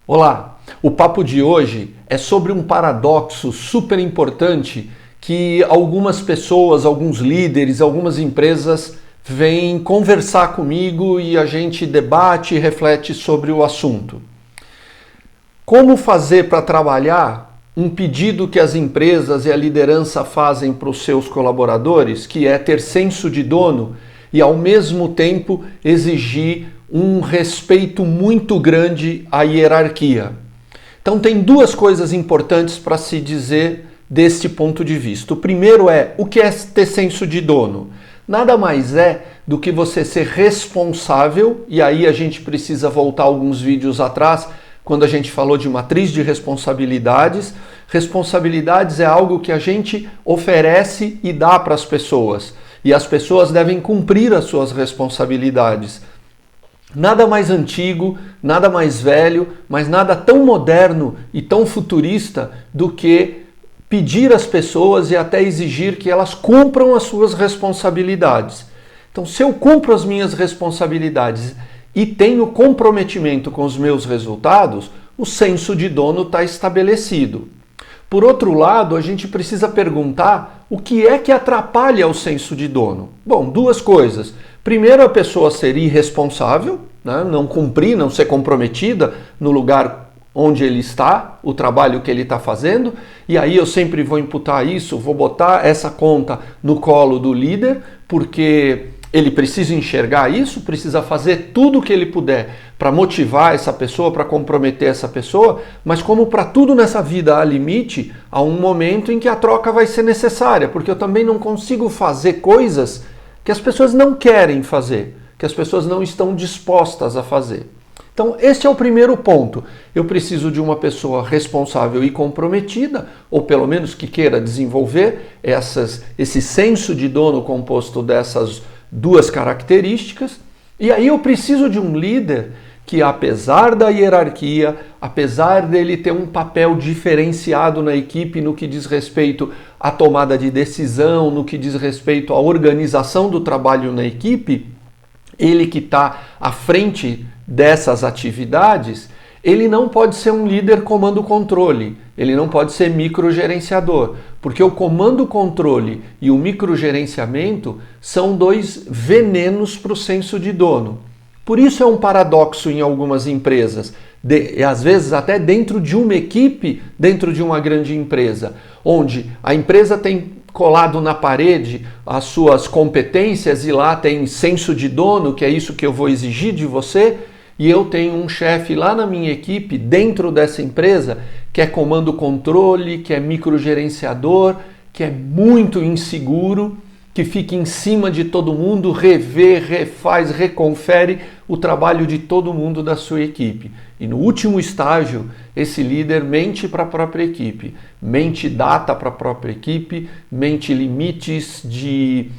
Olá, o papo de hoje é sobre um paradoxo super importante que algumas pessoas, alguns líderes, algumas empresas vêm conversar comigo e a gente debate e reflete sobre o assunto. Como fazer para trabalhar um pedido que as empresas e a liderança fazem para os seus colaboradores, que é ter senso de dono e ao mesmo tempo exigir um respeito muito grande à hierarquia. Então tem duas coisas importantes para se dizer deste ponto de vista. O primeiro é, o que é ter senso de dono? Nada mais é do que você ser responsável, e aí a gente precisa voltar alguns vídeos atrás, quando a gente falou de matriz de responsabilidades. Responsabilidades é algo que a gente oferece e dá para as pessoas, e as pessoas devem cumprir as suas responsabilidades. Nada mais antigo, nada mais velho, mas nada tão moderno e tão futurista do que pedir às pessoas e até exigir que elas cumpram as suas responsabilidades. Então, se eu cumpro as minhas responsabilidades e tenho comprometimento com os meus resultados, o senso de dono está estabelecido. Por outro lado, a gente precisa perguntar o que é que atrapalha o senso de dono. Bom, duas coisas. Primeiro, a pessoa ser irresponsável, né? Não cumprir, não ser comprometida no lugar onde ele está, o trabalho que ele está fazendo, e aí eu sempre vou imputar isso, vou botar essa conta no colo do líder, porque ele precisa enxergar isso, precisa fazer tudo o que ele puder para motivar essa pessoa, para comprometer essa pessoa, mas como para tudo nessa vida há limite, há um momento em que a troca vai ser necessária, porque eu também não consigo fazer coisas que as pessoas não querem fazer, que as pessoas não estão dispostas a fazer. Então, este é o primeiro ponto. Eu preciso de uma pessoa responsável e comprometida, ou pelo menos que queira desenvolver esse senso de dono composto dessas duas características. E aí eu preciso de um líder que, apesar da hierarquia, apesar dele ter um papel diferenciado na equipe no que diz respeito à tomada de decisão, no que diz respeito à organização do trabalho na equipe, ele que está à frente dessas atividades, ele não pode ser um líder comando-controle, ele não pode ser microgerenciador, porque o comando-controle e o microgerenciamento são dois venenos para o senso de dono. Por isso é um paradoxo em algumas empresas, às vezes até dentro de uma equipe, dentro de uma grande empresa, onde a empresa tem colado na parede as suas competências e lá tem senso de dono, que é isso que eu vou exigir de você, e eu tenho um chefe lá na minha equipe, dentro dessa empresa, que é comando-controle, que é microgerenciador, que é muito inseguro, que fica em cima de todo mundo, revê, refaz, reconfere o trabalho de todo mundo da sua equipe. E no último estágio, esse líder mente para a própria equipe, mente data para a própria equipe, mente limites de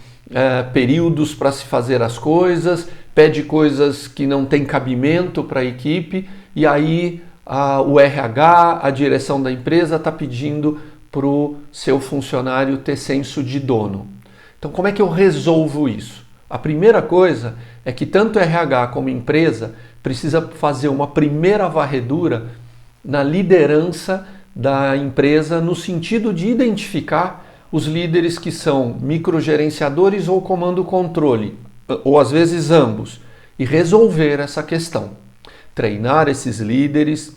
períodos para se fazer as coisas, pede coisas que não têm cabimento para a equipe, e aí o RH, a direção da empresa, está pedindo para o seu funcionário ter senso de dono. Então, como é que eu resolvo isso? A primeira coisa é que tanto RH como empresa precisa fazer uma primeira varredura na liderança da empresa no sentido de identificar os líderes que são microgerenciadores ou comando-controle, ou às vezes ambos, e resolver essa questão. Treinar esses líderes,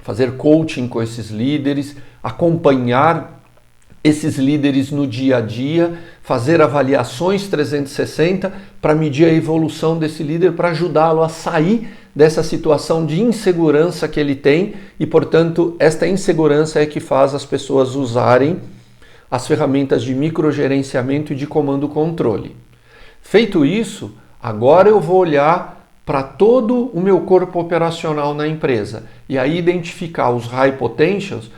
fazer coaching com esses líderes, acompanhar esses líderes no dia a dia, fazer avaliações 360 para medir a evolução desse líder, para ajudá-lo a sair dessa situação de insegurança que ele tem e, portanto, esta insegurança é que faz as pessoas usarem as ferramentas de microgerenciamento e de comando-controle. Feito isso, agora eu vou olhar para todo o meu corpo operacional na empresa e aí identificar os high potentials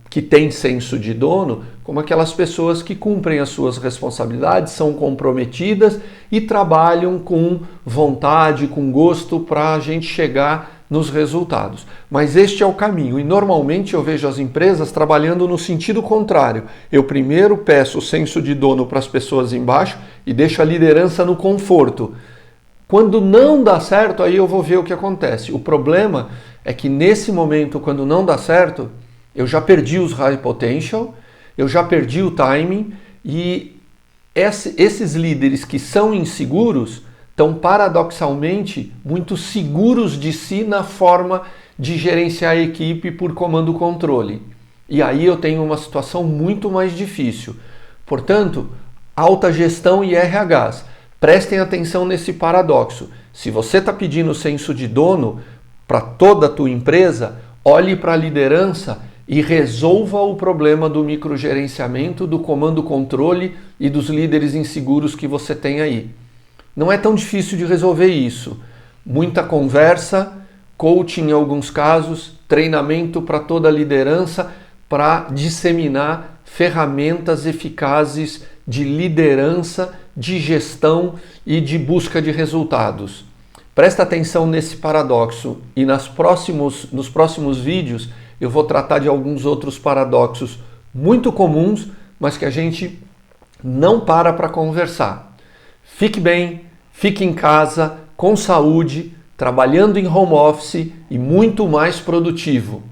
que têm senso de dono como aquelas pessoas que cumprem as suas responsabilidades, são comprometidas e trabalham com vontade, com gosto para a gente chegar nos resultados. Mas este é o caminho e normalmente eu vejo as empresas trabalhando no sentido contrário. Eu primeiro peço o senso de dono para as pessoas embaixo e deixo a liderança no conforto. Quando não dá certo, aí eu vou ver o que acontece. O problema é que nesse momento, quando não dá certo, eu já perdi os high potential, eu já perdi o timing e esses líderes que são inseguros estão paradoxalmente muito seguros de si na forma de gerenciar a equipe por comando-controle. E aí eu tenho uma situação muito mais difícil. Portanto, alta gestão e RHs, prestem atenção nesse paradoxo. Se você está pedindo senso de dono para toda a tua empresa, olhe para a liderança e resolva o problema do microgerenciamento, do comando-controle e dos líderes inseguros que você tem aí. Não é tão difícil de resolver isso. Muita conversa, coaching em alguns casos, treinamento para toda a liderança para disseminar ferramentas eficazes de liderança, de gestão e de busca de resultados. Presta atenção nesse paradoxo e nos próximos vídeos eu vou tratar de alguns outros paradoxos muito comuns, mas que a gente não para conversar. Fique bem, fique em casa, com saúde, trabalhando em home office e muito mais produtivo.